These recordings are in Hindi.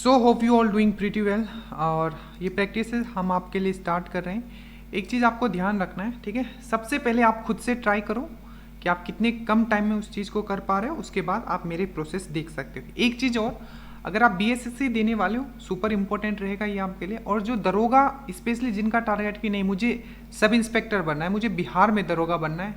So hope you all doing pretty well. और ये प्रैक्टिस हम आपके लिए स्टार्ट कर रहे हैं। एक चीज़ आपको ध्यान रखना है, ठीक है। सबसे पहले आप खुद से ट्राई करो कि आप कितने कम टाइम में उस चीज़ को कर पा रहे हो, उसके बाद आप मेरे प्रोसेस देख सकते हो। एक चीज़ और, अगर आप बीएसएससी देने वाले हो, सुपर इंपॉर्टेंट रहेगा ये आपके लिए। और जो दरोगा, स्पेशली जिनका टारगेट कि नहीं मुझे सब इंस्पेक्टर बनना है, मुझे बिहार में दरोगा बनना है,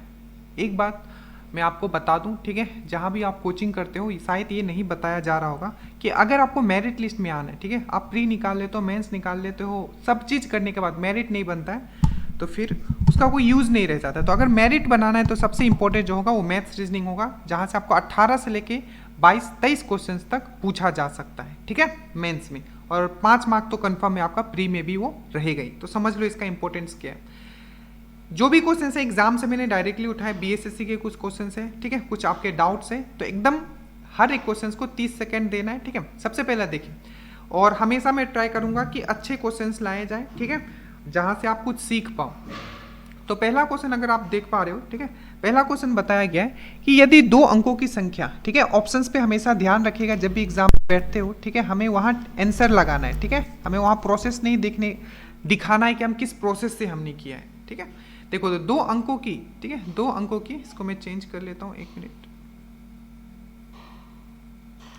एक बात मैं आपको बता दूं, ठीक है, जहां भी आप कोचिंग करते हो शायद ये नहीं बताया जा रहा होगा कि अगर आपको मेरिट लिस्ट में आना है, ठीक है, आप प्री निकाल लेते हो, मेंस निकाल लेते हो, सब चीज़ करने के बाद मेरिट नहीं बनता है तो फिर उसका कोई यूज़ नहीं रह जाता। तो अगर मेरिट बनाना है तो सबसे इंपॉर्टेंट जो होगा वो मैथ्स रीजनिंग होगा, जहाँ से आपको 18 से लेके 22-23 क्वेश्चन तक पूछा जा सकता है, ठीक है, मेंस में। और 5 मार्क तो कंफर्म है आपका, प्री में भी वो रहेगा ही। तो समझ लो इसका इंपॉर्टेंस क्या है। जो भी क्वेश्चन है एग्जाम से मैंने डायरेक्टली उठाए, बीएसएससी के कुछ क्वेश्चन है, ठीक है, कुछ आपके डाउट्स है, तो एकदम हर एक क्वेश्चन को 30 सेकेंड देना है, ठीक है। सबसे पहला देखिए, और हमेशा मैं ट्राई करूंगा कि अच्छे क्वेश्चन लाए जाए, ठीक है, जहां से आप कुछ सीख पाओ। तो पहला क्वेश्चन अगर आप देख पा रहे हो, ठीक है, पहला क्वेश्चन बताया गया है कि यदि 2 अंकों की संख्या, ठीक है, ऑप्शंस पे हमेशा ध्यान रखिएगा जब भी एग्जाम में बैठते हो, ठीक है, हमें वहां आंसर लगाना है, ठीक है, हमें वहां प्रोसेस नहीं दिखाना है कि हम किस प्रोसेस से हमने किया है, ठीक है। देखो तो 2 अंकों की, ठीक है, 2 अंकों की, इसको मैं चेंज कर लेता हूं, 1 मिनट,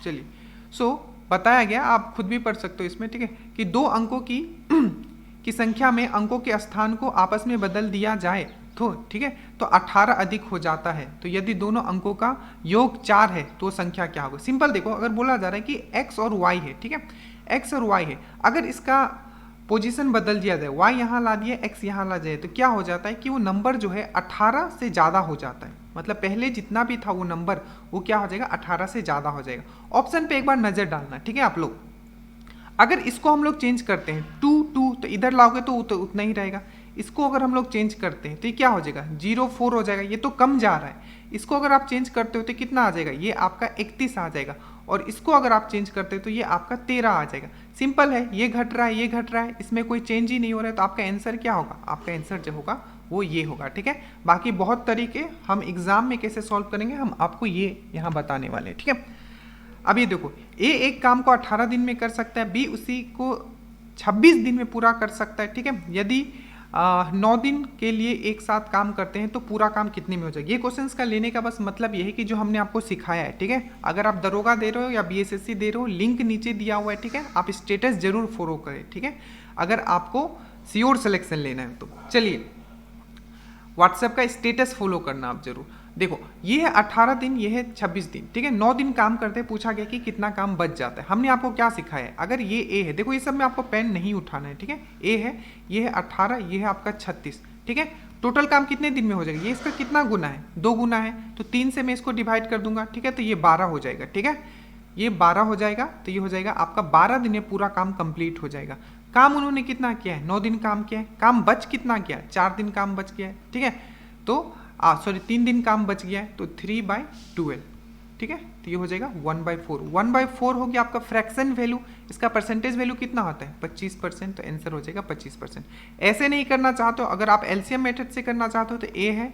चलिए। सो बताया गया, आप खुद भी पढ़ सकते हो इसमें, ठीक है, कि 2 अंकों की संख्या में अंकों के स्थान को आपस में बदल दिया जाए तो, ठीक है, तो 18 अधिक हो जाता है। तो यदि दोनों अंकों का योग 4 है तो संख्या क्या होगा। सिंपल देखो, अगर बोला जा रहा है कि x और y है, ठीक है, x और y है, अगर इसका पोजीशन बदल दिया जाए, y यहाँ ला दिया, x यहाँ ला जाए, तो क्या हो जाता है कि वो नंबर जो है 18 से ज़्यादा हो जाता है। मतलब पहले जितना भी था वो नंबर, वो क्या हो जाएगा, 18 से ज़्यादा हो जाएगा। ऑप्शन पे एक बार नज़र डालना, ठीक है आप लोग। अगर इसको हम लोग चेंज करते हैं 2 तो इधर लाओगे तो उतना ही रहेगा। इसको अगर हम लोग चेंज करते हैं तो ये क्या हो जाएगा, 0-4 हो जाएगा, ये तो कम जा रहा है। इसको अगर आप चेंज करते हो तो कितना आ जाएगा, ये आपका 31 आ जाएगा। और इसको अगर आप चेंज करते हो तो ये आपका 13 आ जाएगा। सिंपल है, ये घट रहा है, ये घट रहा है, इसमें कोई चेंज ही नहीं हो रहा है, तो आपका आंसर क्या होगा, आपका आंसर जो होगा वो ये होगा, ठीक है। बाकी बहुत तरीके हम एग्जाम में कैसे सॉल्व करेंगे हम आपको ये यहाँ बताने वाले हैं, ठीक है। अब ये देखो, ए एक काम को 18 दिन में कर सकता है, बी उसी को 26 दिन में पूरा कर सकता है, ठीक है। यदि 9 दिन के लिए एक साथ काम करते हैं तो पूरा काम कितने में हो जाएगा। ये क्वेश्चंस का लेने का बस मतलब ये है कि जो हमने आपको सिखाया है, ठीक है, अगर आप दरोगा दे रहे हो या बीएसएससी दे रहे हो, लिंक नीचे दिया हुआ है, ठीक है, आप स्टेटस जरूर फॉलो करें, ठीक है, अगर आपको श्योर सिलेक्शन लेना है तो। चलिए, व्हाट्सएप का स्टेटस फॉलो करना आप जरूर। देखो, ये है 18 दिन, ये है 26 दिन, ठीक है, 9 दिन काम करते हैं, पूछा गया कि कितना काम बच जाता है। हमने आपको क्या सिखाया है, अगर ये ए है, देखो ये सब में आपको पेन नहीं उठाना है, ठीक है, ए है, ये है 18, ये है आपका 36, ठीक है। टोटल काम कितने दिन में हो जाएगा, ये इसका कितना गुना है, 2 गुना है, तो 3 से मैं इसको डिवाइड कर दूंगा, ठीक है, तो ये 12 हो जाएगा, ठीक है, ये 12 हो जाएगा, तो ये हो जाएगा आपका 12 दिन में पूरा काम कंप्लीट हो जाएगा। काम उन्होंने कितना किया है, 9 दिन काम किया है, काम बच कितना किया है, 4 दिन काम बच गया है, ठीक है, तो 3 दिन काम बच गया है, तो 3/12, ठीक है, तो ये हो जाएगा 1/4। 1/4 हो गया आपका फ्रैक्शन वैल्यू। इसका परसेंटेज वैल्यू कितना होता है, 25%, तो आंसर हो जाएगा 25%। ऐसे नहीं करना चाहते हो, अगर आप एलसीएम मेथड से करना चाहते हो तो ए है,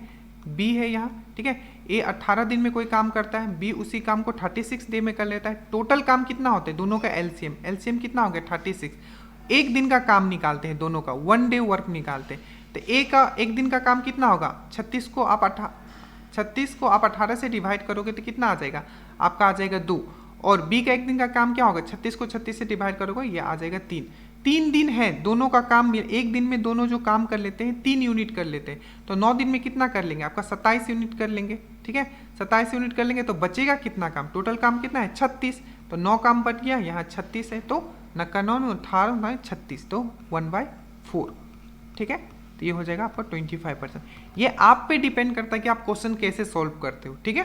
बी है यहाँ, ठीक है, ए 18 दिन में कोई काम करता है, बी उसी काम को 36 डे में कर लेता है। टोटल काम कितना होता है दोनों का, एलसीएम कितना हो गया 36। एक दिन का काम निकालते हैं दोनों का, 1 डे वर्क निकालते हैं, तो ए का एक दिन का काम कितना होगा, 36 को आप 18 से डिवाइड करोगे तो कितना आ जाएगा, आपका आ जाएगा 2। और बी का एक दिन का काम क्या होगा, 36 को 36 से डिवाइड करोगे, ये आ जाएगा 3। 3 दिन है दोनों का काम, एक दिन में दोनों जो काम कर लेते हैं 3 यूनिट कर लेते हैं, तो 9 दिन में कितना कर लेंगे, आपका 27 यूनिट कर लेंगे, ठीक है, 27 यूनिट कर लेंगे तो बचेगा कितना काम, टोटल काम कितना है 36, तो 9 काम बच गया, यहाँ 36 है, तो 9 18 36, तो 1/4, ठीक है, तो ये हो जाएगा आपका 25%। ये आप पे डिपेंड करता है कि आप क्वेश्चन कैसे सॉल्व करते हो, ठीक है।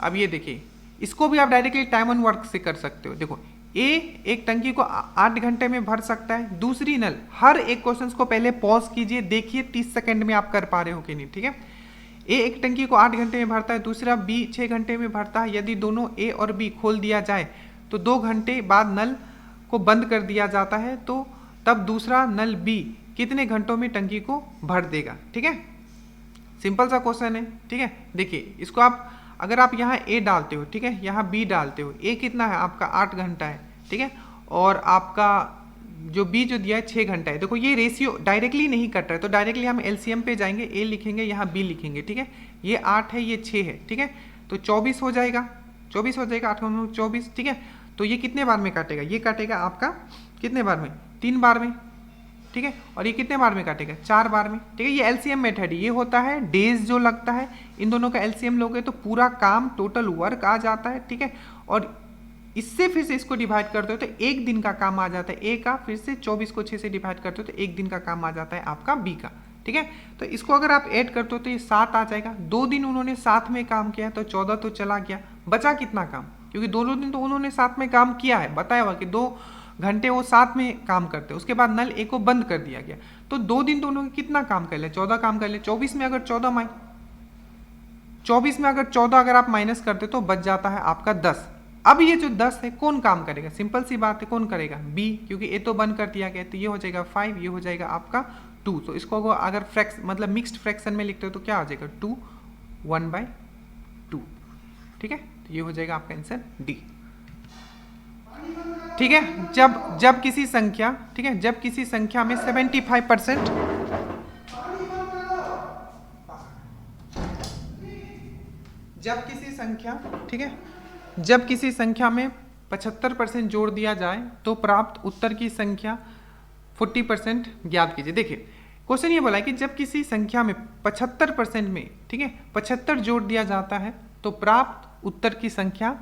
अब ये देखिए, इसको भी आप डायरेक्टली टाइम ऑन वर्क से कर सकते हो। देखो, ए एक टंकी को 8 घंटे में भर सकता है, दूसरी नल, हर एक क्वेश्चन को पहले पॉज कीजिए, देखिए 30 सेकंड में आप कर पा रहे हो कि नहीं, ठीक है। ए एक टंकी को 8 घंटे में भरता है, दूसरा बी 6 घंटे में भरता है। यदि दोनों ए और बी खोल दिया जाए तो 2 घंटे बाद नल को बंद कर दिया जाता है, तो तब दूसरा नल बी कितने घंटों में टंकी को भर देगा, ठीक है। सिंपल सा क्वेश्चन है, ठीक है। देखिए, इसको आप अगर आप यहाँ ए डालते हो, ठीक है, यहाँ बी डालते हो, ए कितना है आपका 8 घंटा है, ठीक है, और आपका जो बी जो दिया है 6 घंटा है। देखो ये रेशियो डायरेक्टली नहीं कट रहा है, तो डायरेक्टली हम एलसीएम पे जाएंगे, ए लिखेंगे, यहाँ बी लिखेंगे, ठीक है, ये 8 है, ये 6 है, ठीक है, तो 24 हो जाएगा, 24 हो जाएगा, 8 24, ठीक है। तो ये कितने बार में काटेगा, ये काटेगा आपका कितने बार में, 3 बार में, ठीक है, और ये कितने बार में काटेगा, 4 बार में, ठीक है। ये एलसीएम मेथड है, ये होता है डेज जो लगता है, इन दोनों का एलसीएम लोगे तो पूरा काम टोटल वर्क आ जाता है, ठीक है, और इससे फिर से इसको डिवाइड करते हो तो एक दिन का काम आ जाता है ए का, फिर से 24 को 6 से डिवाइड करते हो तो एक दिन का काम आ जाता है आपका बी का, ठीक है। तो इसको अगर आप ऐड करते हो तो ये 7 आ जाएगा, 2 दिन उन्होंने साथ में काम किया तो 14 तो चला गया, बचा कितना काम, क्योंकि दोनों दिन तो उन्होंने साथ में काम किया है, बताया हुआ कि 2 घंटे वो साथ में काम करते हैं, उसके बाद नल ए को बंद कर दिया गया, तो 2 दिन तो उन्होंने कितना काम कर लिया, 14 काम कर लिया। 24 में अगर 14 अगर आप माइनस करते तो बच जाता है आपका 10। अब ये जो 10 है कौन काम करेगा, सिंपल सी बात है, कौन करेगा, बी, क्योंकि ए तो बंद कर दिया गया, तो ये हो जाएगा 5, ये हो जाएगा आपका 2। तो इसको अगर मतलब मिक्स्ड फ्रैक्शन में लिखते हो तो क्या हो जाएगा 2 1/2, ठीक है। तो ये हो जाएगा आपका आंसर डी, ठीक है। जब किसी संख्या, ठीक है, जब किसी संख्या में 75% जब किसी संख्या, ठीक है, जब किसी संख्या में 75% जोड़ दिया जाए तो प्राप्त उत्तर की संख्या 40% ज्ञात कीजिए। देखिए क्वेश्चन ये बोला है कि जब किसी संख्या में 75% में, ठीक है, 75 जोड़ दिया जाता है तो प्राप्त उत्तर की संख्या,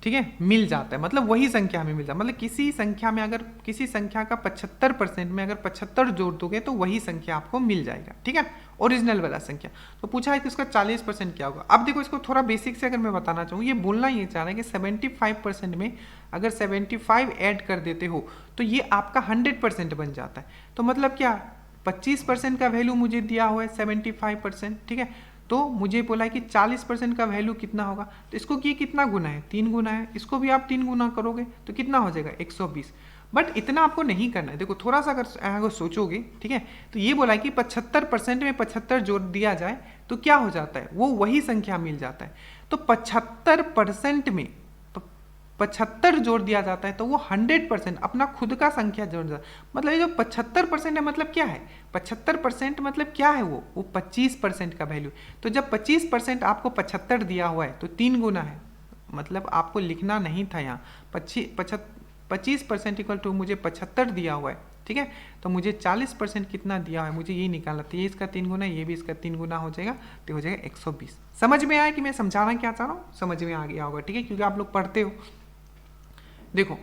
ठीक है, मिल जाता है, मतलब वही संख्या हमें मिल जाता है, मतलब किसी संख्या में अगर किसी संख्या का 75% में अगर 75 जोड़ दोगे तो वही संख्या आपको मिल जाएगा, ठीक है, ओरिजिनल वाला संख्या। तो पूछा है कि उसका 40% क्या होगा। अब देखो इसको थोड़ा बेसिक से अगर मैं बताना चाहूँ, ये बोलना ये चाह रहा है कि 75% में अगर 75 ऐड कर देते हो तो ये आपका 100% बन जाता है। तो मतलब क्या, 25% का वैल्यू मुझे दिया हुआ है 75%, ठीक है, तो मुझे बोला है कि 40% का वैल्यू कितना होगा, तो इसको ये कितना गुना है, 3 गुना है, इसको भी आप 3 गुना करोगे तो कितना हो जाएगा 120। बट इतना आपको नहीं करना है, देखो थोड़ा सा अगर सोचोगे, ठीक है, तो ये बोला है कि 75% में 75 जोड़ दिया जाए तो क्या हो जाता है, वो वही संख्या मिल जाता है। तो 75% में 75 जोड़ दिया जाता है तो वो 100% अपना खुद का संख्या जोड़ जाता है। मतलब ये जो 75% है मतलब क्या है, 75% मतलब क्या है, वो 25% का वैल्यू। तो जब 25% आपको 75 दिया हुआ है तो 3 गुना है, मतलब आपको लिखना नहीं था यहाँ 25% इक्वल टू मुझे 75 दिया हुआ है, ठीक है, तो मुझे 40% कितना दिया हुआ है मुझे ये निकालना था, ये इसका 3 गुना, ये भी इसका 3 गुना हो जाएगा, तो हो जाएगा 120। समझ में आया कि मैं समझाना क्या चाह रहा हूँ, समझ में आ गया होगा, ठीक है, क्योंकि आप लोग पढ़ते हो। देखो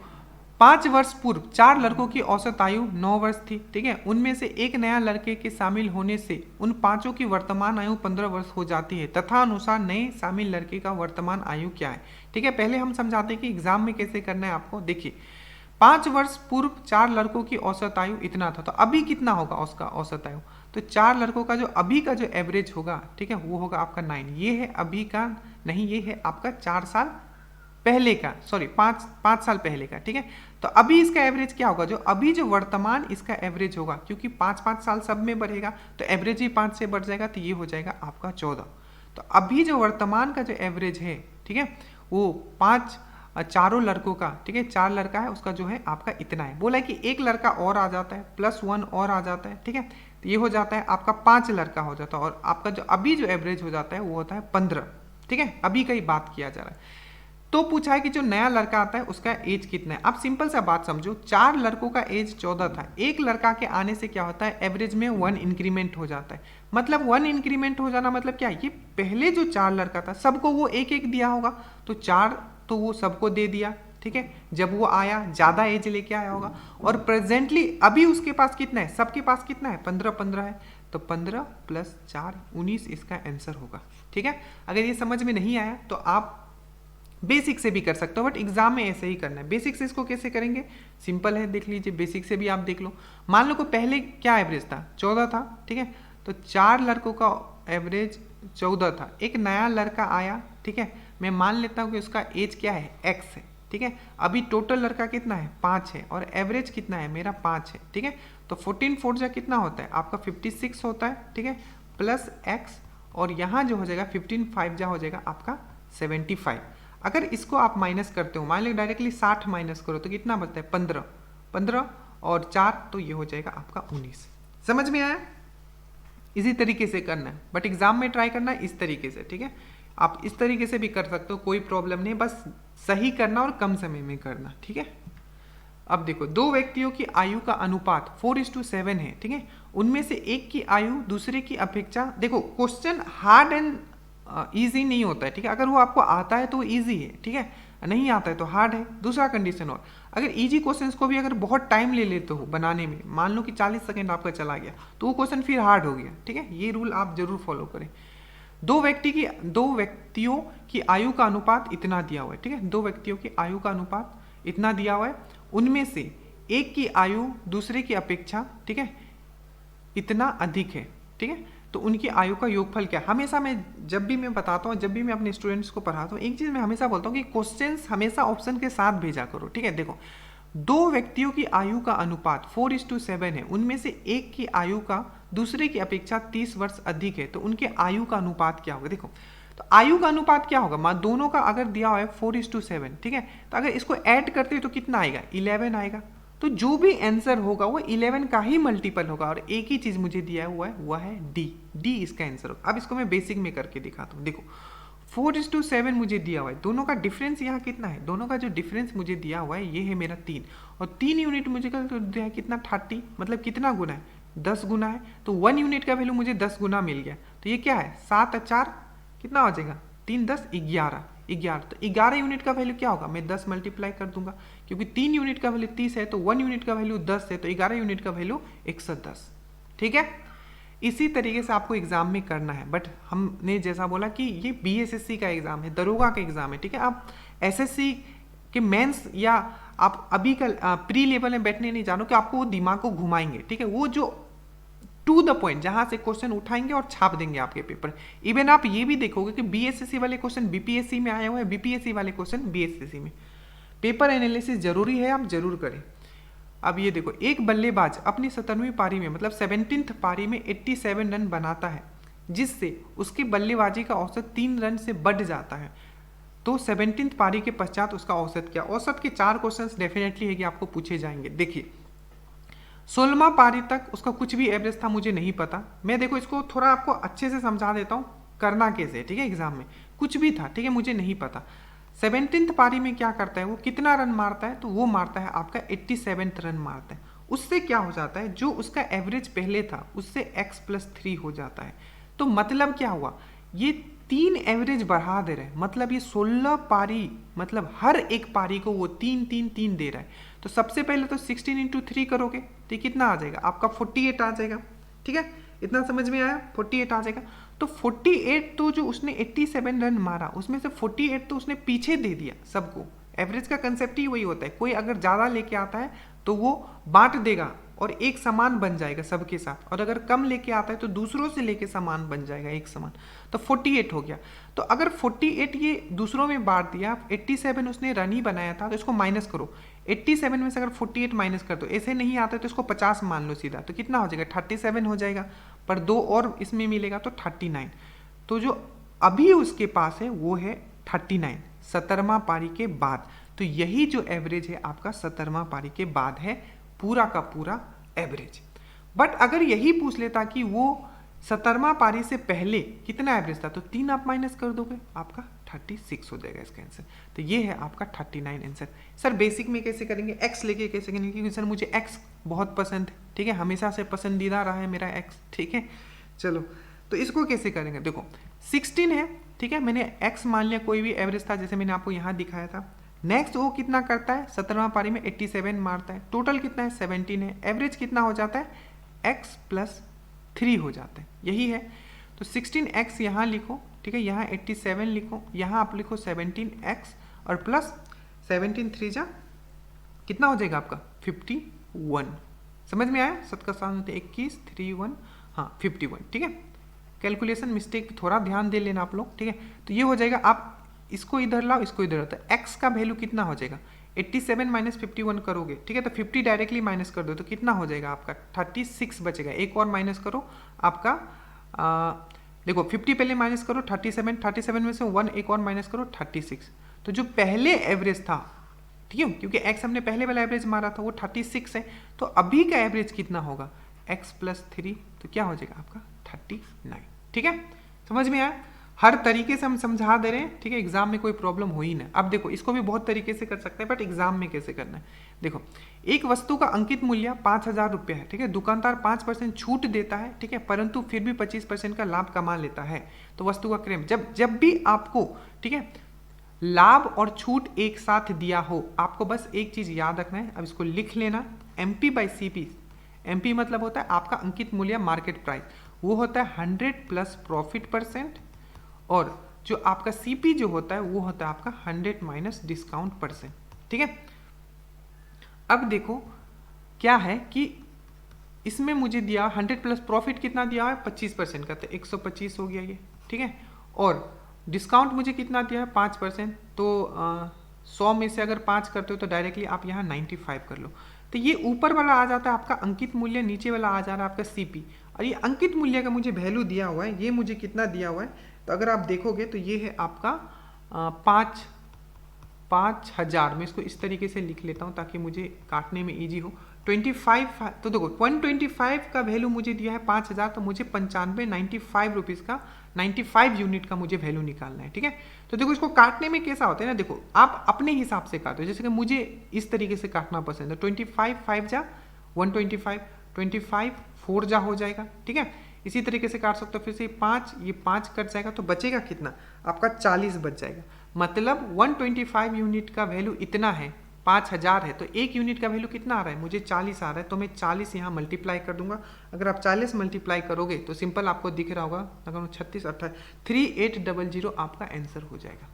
5 वर्ष पूर्व 4 लड़कों की औसत आयु 9 वर्ष थी, ठीक है, उनमें से एक नया लड़के के शामिल होने से उन 5 की वर्तमान आयु 15 वर्ष हो जाती है, तथा अनुसार नए शामिल लड़के का वर्तमान आयु क्या है, ठीक है। पहले हम समझाते हैं कि एग्जाम में कैसे करना है आपको। देखिए 5 वर्ष पूर्व 4 लड़कों की औसत आयु इतना था, तो अभी कितना होगा उसका औसत आयु, तो 4 लड़कों का जो अभी का जो एवरेज होगा, ठीक है, वो होगा आपका 9। ये है अभी का नहीं, ये है आपका 4 साल पहले का, सॉरी 5 साल पहले का, ठीक है। तो अभी इसका एवरेज क्या होगा, जो अभी जो वर्तमान इसका एवरेज होगा, क्योंकि 5-5 साल सब में बढ़ेगा तो एवरेज ही 5 से बढ़ जाएगा, तो ये हो जाएगा आपका 14। तो अभी जो वर्तमान का जो एवरेज है, ठीक है, वो 4 लड़कों का, ठीक है, 4 लड़का है उसका जो है आपका इतना है। बोला है कि एक लड़का और आ जाता है, +1 और आ जाता है, ठीक है, तो ये हो जाता है आपका 5 लड़का हो जाता है, और आपका जो अभी जो एवरेज हो जाता है वो होता है 15, ठीक है, अभी का ही बात किया जा रहा है। तो पूछा है कि जो नया लड़का आता है उसका एज कितना है। आप सिंपल सा बात समझो, 4 लड़कों का एज 14 था, एक लड़का के आने से क्या होता है, एवरेज में 1 इंक्रीमेंट हो जाता है। मतलब 1 इंक्रीमेंट हो जाना मतलब क्या, ये पहले जो 4 लड़का था सबको वो एक दिया होगा, तो 4 तो वो सबको दे दिया, ठीक है, जब वो आया ज़्यादा एज लेके आया होगा, और प्रेजेंटली अभी उसके पास कितना है, सबके पास कितना है, 15 है, तो 15 + 4 19 इसका आंसर होगा, ठीक है। अगर ये समझ में नहीं आया तो आप बेसिक से भी कर सकते हो, बट एग्जाम में ऐसे ही करना है। बेसिक से इसको कैसे करेंगे, सिंपल है, देख लीजिए, बेसिक से भी आप देख लो। मान लो को पहले क्या एवरेज था, 14 था, ठीक है, तो 4 लड़कों का एवरेज 14 था, एक नया लड़का आया, ठीक है, मैं मान लेता हूँ कि उसका एज क्या है, x है, ठीक है, अभी टोटल लड़का कितना है 5 है, और एवरेज कितना है मेरा 5 है, ठीक है, तो 14 4 जा कितना होता है आपका 56 होता है, ठीक है, +x, और यहाँ जो हो जाएगा 15 5 जा हो जाएगा आपका 75। अगर इसको आप माइनस करते हो, मान लो डायरेक्टली 60 माइनस करो तो कितना बचता है 15, 15 और 4 तो ये हो जाएगा आपका 19। समझ में आया? इसी तरीके से करना है, बट एग्जाम में ट्राई करना है इस तरीके से, ठीक है। आप इस तरीके से भी कर सकते हो, कोई प्रॉब्लम नहीं, बस सही करना और कम समय में करना, ठीक है। अब देखो, दो व्यक्तियों की आयु का अनुपात 4:7 है, ठीक है। उनमें से एक की आयु दूसरे की अपेक्षा, देखो क्वेश्चन हार्ड एंड इजी नहीं होता है, ठीक है। अगर वो आपको आता है तो वो इजी है, ठीक है, नहीं आता है तो हार्ड है। दूसरा कंडीशन, और अगर इजी क्वेश्चंस को भी अगर बहुत टाइम ले लेते हो बनाने में, मान लो कि 40 सेकंड आपका चला गया, तो वो क्वेश्चन फिर हार्ड हो गया, ठीक है। ये रूल आप जरूर फॉलो करें। दो व्यक्तियों की आयु का अनुपात इतना दिया हुआ है, ठीक है। दो व्यक्तियों की आयु का अनुपात इतना दिया हुआ है, उनमें से एक की आयु दूसरे की अपेक्षा, ठीक है, इतना अधिक है, ठीक है। तो उनकी आयु का योगफल क्या है? हमेशा मैं जब भी मैं बताता हूँ, जब भी मैं अपने स्टूडेंट्स को पढ़ाता हूँ, एक चीज़ मैं हमेशा बोलता हूँ कि क्वेश्चंस हमेशा ऑप्शन के साथ भेजा करो, ठीक है। देखो, दो व्यक्तियों की आयु का अनुपात 4:7 है, उनमें से एक की आयु का दूसरे की अपेक्षा 30 वर्ष अधिक है, तो उनके आयु का अनुपात क्या होगा? देखो, तो आयु का अनुपात क्या होगा? मान दोनों का अगर दिया हुआ है 4:7, ठीक है, तो अगर इसको ऐड करते हो तो कितना आएगा? 11 आएगा। तो जो भी आंसर होगा वो 11 का ही मल्टीपल होगा, और एक ही चीज मुझे दिया हुआ है, वह है डी इसका आंसर होगा। अब इसको मैं बेसिक में करके दिखाता हूँ। देखो, 4:7 मुझे दिया हुआ है, दोनों का डिफरेंस यहाँ कितना है? दोनों का जो डिफरेंस मुझे दिया हुआ है ये है मेरा 3, और 3 यूनिट मुझे दिया है कितना? 30, मतलब कितना गुना है? 10 गुना है। तो 1 यूनिट का वैल्यू मुझे 10 गुना मिल गया, तो ये क्या है? 7 और 4 कितना हो जाएगा? 3 10 11, तो 11 यूनिट का वैल्यू क्या होगा? मैं 10 मल्टीप्लाई कर दूंगा, क्योंकि 3 यूनिट का वैल्यू 30 है, तो 1 यूनिट का वैल्यू 10 है, तो 11 यूनिट का वैल्यू 110, ठीक है। इसी तरीके से आपको एग्जाम में करना है, बट हमने जैसा बोला कि ये बीएसएससी का एग्जाम है, दरोगा का एग्जाम है, ठीक है। आप एसएससी के मेंस या आप अभी का प्री लेवल में बैठने नहीं जानो कि आपको वो दिमाग को घुमाएंगे, ठीक है। वो जो टू द पॉइंट जहां से क्वेश्चन उठाएंगे और छाप देंगे आपके पेपर। इवन आप ये भी देखोगे कि बीएसएससी वाले क्वेश्चन बीपीएससी में आए हुए हैं, बीपीएससी वाले क्वेश्चन बीएसएससी में। पेपर एनालिसिस जरूरी है, आप जरूर करें। अब ये देखो, एक बल्लेबाज अपनी 17वीं पारी में, मतलब 17th पारी में 87 रन बनाता है, जिससे उसकी बल्लेबाजी का औसत 3 रन से बढ़ जाता है। तो 17th पारी के पश्चात उसका औसत क्या? औसत के 4 क्वेश्चंस डेफिनेटली है कि आपको पूछे जाएंगे। देखिए, 16वां पारी तक उसका कुछ भी एवरेज था, मुझे नहीं पता। मैं देखो इसको थोड़ा आपको अच्छे से समझा देता हूँ करना कैसे, ठीक है। एग्जाम में कुछ भी था, ठीक है, मुझे नहीं पता। 17th पारी में क्या करता है वो? कितना रन मारता है? तो वो मारता है आपका 87 रन मारता है। उससे क्या हो जाता है? जो उसका एवरेज पहले था उससे x+3 हो जाता है। तो मतलब क्या हुआ? ये 3 एवरेज बढ़ा दे रहे हैं, मतलब ये 16 पारी, मतलब हर एक पारी को वो 3 दे रहा है। तो सबसे पहले तो 16 × 3 करोगे तो कितना आ जाएगा? आपका 48 आ जाएगा, ठीक है। इतना समझ में आया? 48 आ जाएगा। तो 48 तो जो उसने 87 रन मारा, उसमें से 48 तो उसने पीछे दे दिया सबको। एवरेज का कंसेप्ट ही वही होता है, कोई अगर ज़्यादा लेके आता है तो वो बांट देगा और एक समान बन जाएगा सबके साथ, और अगर कम लेके आता है तो दूसरों से लेके समान बन जाएगा, एक समान। तो 48 हो गया। तो अगर 48 ये दूसरों में बांट दिया, 87 उसने रन ही बनाया था, तो इसको माइनस करो। 87 में से अगर 48 माइनस कर दो, ऐसे नहीं आता तो इसको 50 मान लो सीधा, तो कितना हो जाएगा? 37 हो जाएगा, पर 2 और इसमें मिलेगा तो 39। तो जो अभी उसके पास है वो है 39 17वां पारी के बाद। तो यही जो एवरेज है आपका 17वां पारी के बाद है, पूरा का पूरा एवरेज। बट अगर यही पूछ लेता कि वो 17वां पारी से पहले कितना एवरेज था, तो 3 आप माइनस कर दोगे, आपका 36 हो जाएगा इसका आंसर। तो ये है आपका 39 आंसर। सर बेसिक में कैसे करेंगे? एक्स लेके कैसे करेंगे? क्योंकि सर मुझे एक्स बहुत पसंद है, ठीक है, हमेशा से पसंदीदा रहा है मेरा एक्स, ठीक है। चलो, तो इसको कैसे करेंगे? देखो 16 है, ठीक है, मैंने एक्स मान लिया, कोई भी एवरेज था जैसे मैंने आपको यहाँ दिखाया था। नेक्स्ट वो कितना करता है? 17वां पारी में 87 मारता है, टोटल कितना है? 17 है। एवरेज कितना हो जाता है? x+3 हो जाता है, यही है। तो 16x यहाँ लिखो, ठीक है, यहाँ 87 लिखो, यहाँ आप लिखो 17x और प्लस 17 3 जा कितना हो जाएगा आपका? 51। समझ में आया? 7 का 7 होते 21 3 1, हाँ 51, ठीक है। कैलकुलेशन मिस्टेक थोड़ा ध्यान दे लेना आप लोग, ठीक है। तो ये हो जाएगा, आप इसको इधर लाओ, इसको इधर, तो x का वैल्यू कितना हो जाएगा? 87 माइनस 51 करोगे, ठीक है, तो 50 डायरेक्टली माइनस कर दो तो कितना हो जाएगा आपका? 36 बचेगा। एक और माइनस करो, आपका देखो 50 पहले माइनस करो 37, 37 में से 1 एक और माइनस करो 36। तो जो पहले एवरेज था, ठीक है, क्योंकि x हमने पहले वाला एवरेज मारा था वो 36 है, तो अभी का एवरेज कितना होगा x + 3, तो क्या हो जाएगा आपका 39। ठीक है, समझ में आया? हर तरीके से हम समझा दे रहे हैं, ठीक है, एग्जाम में कोई प्रॉब्लम हो ही ना। अब देखो इसको भी बहुत तरीके से कर सकते हैं, बट एग्जाम में कैसे करना है देखो। एक वस्तु का अंकित मूल्य 5,000 रुपये है, ठीक है, दुकानदार 5% छूट देता है, ठीक है, परंतु फिर भी 25% का लाभ कमा लेता है। तो वस्तु का क्रय, जब भी आपको, ठीक है, लाभ और छूट एक साथ दिया हो, आपको बस एक चीज याद रखना है। अब इसको लिख लेना, MP/CP। MP मतलब होता है आपका अंकित मूल्य मार्केट प्राइस, वो होता है 100 प्लस प्रॉफिट %, और जो आपका CP जो होता है वो होता है आपका 100 माइनस डिस्काउंट %। ठीक है, अब देखो क्या है कि इसमें मुझे दिया 100 प्लस प्रॉफिट कितना दिया है 25% का, तो 125 हो गया ये। ठीक है, और डिस्काउंट मुझे कितना दिया है 5%, तो 100 में से अगर 5 करते हो तो डायरेक्टली आप यहाँ 95 कर लो। तो ये ऊपर वाला आ जाता है आपका अंकित मूल्य, नीचे वाला आ जा रहा है आपका CP। और ये अंकित मूल्य का मुझे वैल्यू दिया हुआ है, ये मुझे कितना दिया हुआ है, तो अगर आप देखोगे तो ये है आपका 5,000। मैं इसको इस तरीके से लिख लेता हूँ ताकि मुझे काटने में इजी हो। 25, तो देखो 125 का वैल्यू मुझे दिया है 5,000, तो मुझे 95 रुपीज़ का 95 यूनिट का मुझे वैल्यू निकालना है। ठीक है, तो देखो इसको काटने में कैसा होता है ना, देखो आप अपने हिसाब से काटो, जैसे कि मुझे इस तरीके से काटना पसंद है। 25 5 जा 125, 25 4 जा हो जाएगा। ठीक है, इसी तरीके से काट सकते हो। फिर से 5, ये 5 कट जाएगा तो बचेगा कितना आपका 40 बच जाएगा। मतलब 125 यूनिट का वैल्यू इतना है, 5,000 है, तो एक यूनिट का वैल्यू कितना आ रहा है, मुझे 40 आ रहा है, तो मैं 40 यहाँ मल्टीप्लाई कर दूंगा। अगर आप 40 मल्टीप्लाई करोगे तो सिंपल आपको दिख रहा होगा, अगर 36 28 3800 आपका आंसर हो जाएगा।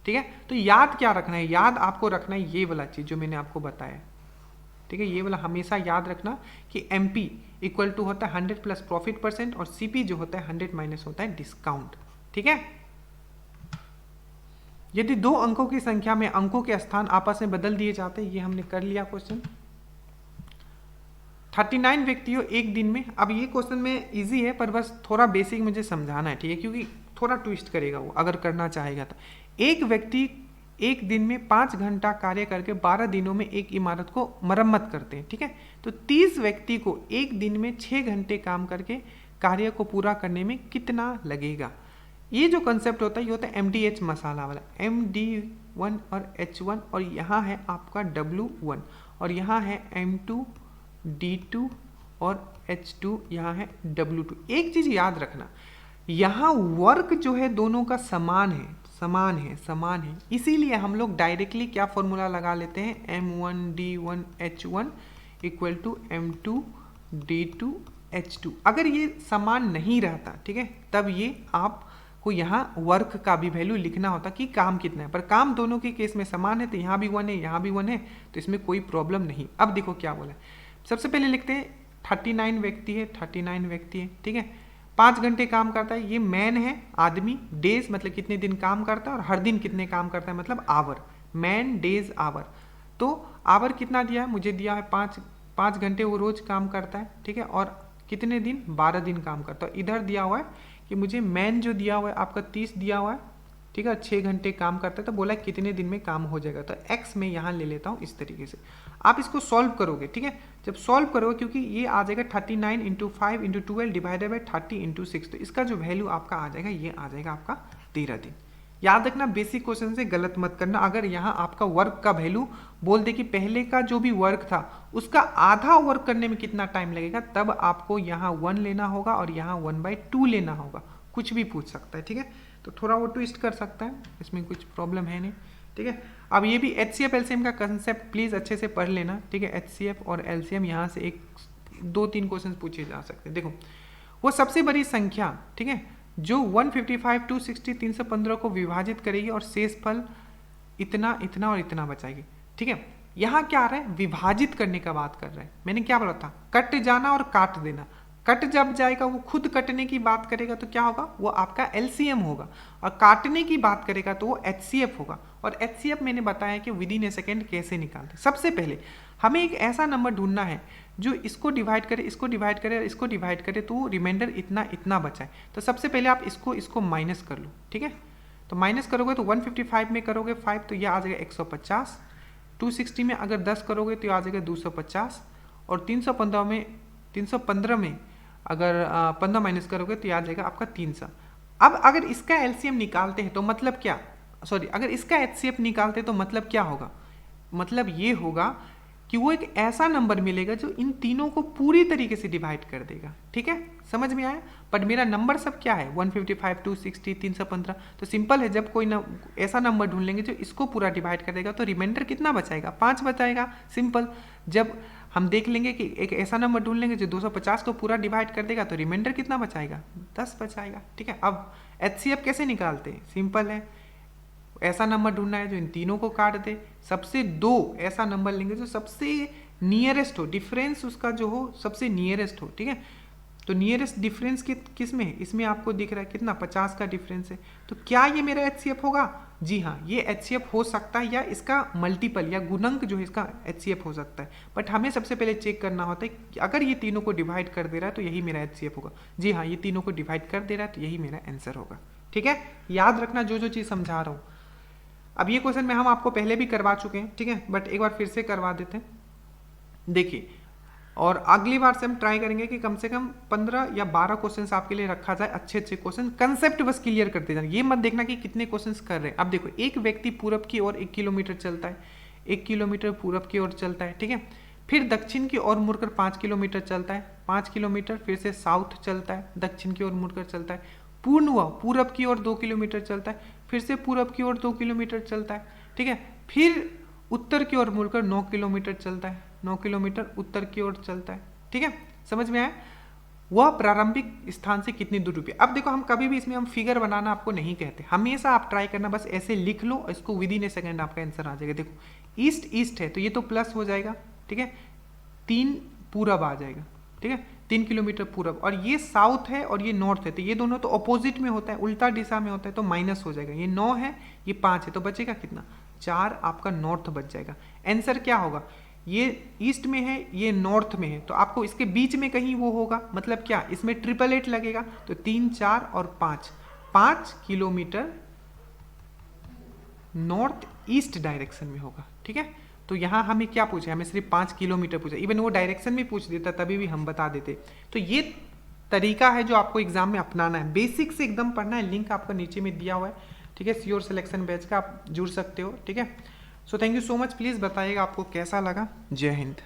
ठीक है, तो याद क्या रखना है, याद आपको रखना है ये वाला चीज़ जो मैंने आपको बताया। ठीक है, ये वाला हमेशा याद रखना कि MP इक्वल टू होता है 100 प्लस प्रॉफिट % और CP जो होता है 100 माइनस होता है डिस्काउंट। ठीक है, यदि 2 अंकों की संख्या में अंकों के स्थान आपस में बदल दिए जाते हैं, ये हमने कर लिया क्वेश्चन। 39 व्यक्तियों एक दिन में, अब ये क्वेश्चन में इजी है पर बस थोड़ा बेसिक मुझे समझाना है। ठीक है, क्योंकि थोड़ा ट्विस्ट करेगा वो अगर करना चाहेगा तो। एक व्यक्ति एक दिन में 5 घंटा कार्य करके 12 दिनों में एक इमारत को मरम्मत करते हैं। ठीक है, तो 30 व्यक्ति को एक दिन में 6 घंटे काम करके कार्य को पूरा करने में कितना लगेगा। ये जो कंसेप्ट होता है ये होता है MDH मसाला वाला, MD1 और H1, और यहाँ है आपका W1, और यहाँ है M2 D2 और H2, यहाँ है W2। एक चीज याद रखना, यहाँ वर्क जो है दोनों का समान है, समान है, इसीलिए हम लोग डायरेक्टली क्या फॉर्मूला लगा लेते हैं, M1 D1 H1 equal to M2 D2 H2। अगर ये समान नहीं रहता, ठीक है, तब ये आप को यहाँ वर्क का भी वैल्यू लिखना होता कि काम कितना है, पर काम दोनों के केस में समान है, तो यहाँ भी 1 है, यहाँ भी 1 है, तो इसमें कोई प्रॉब्लम नहीं। अब देखो क्या बोला है, सबसे पहले लिखते हैं 39 व्यक्ति है, 39 व्यक्ति है। ठीक है, 5 घंटे काम करता है, ये मैन है आदमी, डेज मतलब कितने दिन काम करता है, और हर दिन कितने काम करता है मतलब आवर, मैन डेज आवर। तो आवर कितना दिया है, मुझे दिया है 5 घंटे वो रोज काम करता है। ठीक है, और कितने दिन, 12 दिन काम करता है। इधर दिया हुआ है कि मुझे मैन जो दिया हुआ है आपका 30 दिया हुआ है, ठीक है, 6 घंटे काम करता है, तो बोला कितने दिन में काम हो जाएगा, तो x में यहाँ ले लेता हूँ इस तरीके से। आप इसको सॉल्व करोगे, ठीक है, जब सॉल्व करोगे क्योंकि ये आ जाएगा 39 × 5 × 12 डिवाइडेड बाई 30 × 6, तो इसका जो वैल्यू आपका आ जाएगा ये आ जाएगा आपका 13 दिन। याद रखना, बेसिक क्वेश्चन से गलत मत करना। अगर यहाँ आपका वर्क का वैल्यू बोल दे कि पहले का जो भी वर्क था उसका आधा वर्क करने में कितना टाइम लगेगा, तब आपको यहाँ 1 लेना होगा और यहाँ 1/2 लेना होगा। कुछ भी पूछ सकता है, ठीक है, तो थोड़ा वो ट्विस्ट कर सकता है, इसमें कुछ प्रॉब्लम है नहीं। ठीक है, अब ये भी HCF LCM का कंसेप्ट प्लीज अच्छे से पढ़ लेना। ठीक है, HCF और LCM यहाँ से 2-3 क्वेश्चन पूछे जा सकते हैं। देखो, वो सबसे बड़ी संख्या, ठीक है, जो 155, 260, 315 को विभाजित करेगी और शेष फल इतना इतना और इतना बचाएगी। ठीक है, यहाँ क्या आ रहा है, विभाजित करने का बात कर रहे हैं। मैंने क्या बोला था, कट जाना और काट देना। कट जब जाएगा वो खुद कटने की बात करेगा तो क्या होगा, वो आपका एलसीएम होगा, और काटने की बात करेगा तो वो एचसीएफ होगा। और एचसीएफ मैंने बताया कि विद इन ए सेकेंड कैसे निकालते। सबसे पहले हमें एक ऐसा नंबर ढूंढना है जो इसको डिवाइड करे, इसको डिवाइड करे और इसको डिवाइड करे, तो रिमाइंडर इतना इतना बचा है। तो सबसे पहले आप इसको माइनस कर लो, ठीक है। तो माइनस करोगे तो 155 में करोगे 5 तो यह आ जाएगा 150, 260 में अगर 10 करोगे तो यह आ जाएगा 250, और 315 में अगर 15 माइनस करोगे तो यह आ जाएगा आपका 300। अब अगर इसका एलसीएम निकालते हैं तो मतलब क्या, अगर इसका एचसीएफ निकालते हैं तो मतलब क्या होगा, मतलब ये होगा कि वो एक ऐसा नंबर मिलेगा जो इन तीनों को पूरी तरीके से डिवाइड कर देगा। ठीक है, समझ में आया। बट मेरा नंबर सब क्या है, 155, 260, 315। तो सिंपल है, जब कोई ऐसा नंबर ढूंढ लेंगे जो इसको पूरा डिवाइड कर देगा तो रिमाइंडर कितना बचाएगा, 5 बचाएगा। सिंपल। जब हम देख लेंगे कि एक ऐसा नंबर ढूंढ लेंगे जो 250 को पूरा डिवाइड कर देगा तो रिमाइंडर कितना बचाएगा, 10 बचाएगा। ठीक है। अब एचसीएफ कैसे निकालते हैं, सिंपल है, ऐसा नंबर ढूंढना है जो इन तीनों को काट दे। सबसे 2 ऐसा नंबर लेंगे जो सबसे नियरेस्ट हो, डिफरेंस उसका जो हो सबसे नियरेस्ट हो। ठीक है, तो नियरेस्ट डिफरेंस किस में है, इसमें आपको दिख रहा है कितना, 50 का डिफरेंस है। तो क्या ये मेरा एचसीएफ होगा, जी हाँ, ये एचसीएफ हो सकता है, या इसका मल्टीपल या गुणंक जो है इसका एचसीएफ हो सकता है। बट हमें सबसे पहले चेक करना होता है कि अगर ये तीनों को डिवाइड कर दे रहा है तो यही मेरा एचसीएफ होगा। जी हाँ, ये तीनों को डिवाइड कर दे रहा है तो यही मेरा आंसर होगा। ठीक है, याद रखना जो चीज़ समझा रहा हूँ। अब ये क्वेश्चन में हम आपको पहले भी करवा चुके हैं, ठीक है, बट एक बार फिर से करवा देते हैं। देखिए, और अगली बार से हम ट्राई करेंगे कि कम से कम 15 या 12 क्वेश्चंस आपके लिए रखा जाए, अच्छे अच्छे क्वेश्चन, कंसेप्ट बस क्लियर करते जाए, ये मत देखना कि कितने क्वेश्चंस कर रहे हैं। अब देखो, एक व्यक्ति पूरब की ओर 1 किलोमीटर चलता है, 1 किलोमीटर पूरब की ओर चलता है, ठीक है, फिर दक्षिण की ओर मुड़कर 5 किलोमीटर चलता है, 5 किलोमीटर फिर से साउथ चलता है, दक्षिण की ओर मुड़कर चलता है, पूर्ण हुआ पूरब की ओर 2 किलोमीटर चलता है, फिर से पूरब की ओर 2 किलोमीटर चलता है, ठीक है, फिर उत्तर की ओर मुड़कर 9 किलोमीटर चलता है, 9 किलोमीटर उत्तर की ओर चलता है। ठीक है, समझ में आया। वह प्रारंभिक स्थान से कितनी दूर रुपये। अब देखो, हम कभी भी इसमें हम फिगर बनाना आपको नहीं कहते, हमेशा आप ट्राई करना, बस ऐसे लिख लो, इसको विद इन ए सेकेंड आपका आंसर आ जाएगा। देखो, ईस्ट ईस्ट है तो ये तो प्लस हो जाएगा, ठीक है, 3 पूरब आ जाएगा, ठीक है, 3 किलोमीटर पूरब, और ये साउथ है और ये नॉर्थ है, तो ये दोनों तो अपोजिट में होता है, उल्टा दिशा में होता है, तो माइनस हो जाएगा। ये 9 है, ये 5 है, तो बचेगा कितना, 4 आपका नॉर्थ बच जाएगा। आंसर क्या होगा, ये ईस्ट में है, ये नॉर्थ में है, तो आपको इसके बीच में कहीं वो होगा, मतलब क्या, इसमें 888 लगेगा, तो 3, 4 और 5 किलोमीटर नॉर्थ ईस्ट डायरेक्शन में होगा। ठीक है, तो यहाँ हमें क्या पूछा, हमें सिर्फ 5 किलोमीटर पूछा, इवन वो डायरेक्शन भी पूछ देता तभी भी हम बता देते। तो ये तरीका है जो आपको एग्जाम में अपनाना है, बेसिक से एकदम पढ़ना है। लिंक आपका नीचे में दिया हुआ है, ठीक है, श्योर सिलेक्शन बैच का, आप जुड़ सकते हो। ठीक है, so thank you so much. Please बताइएगा आपको कैसा लगा। जय हिंद।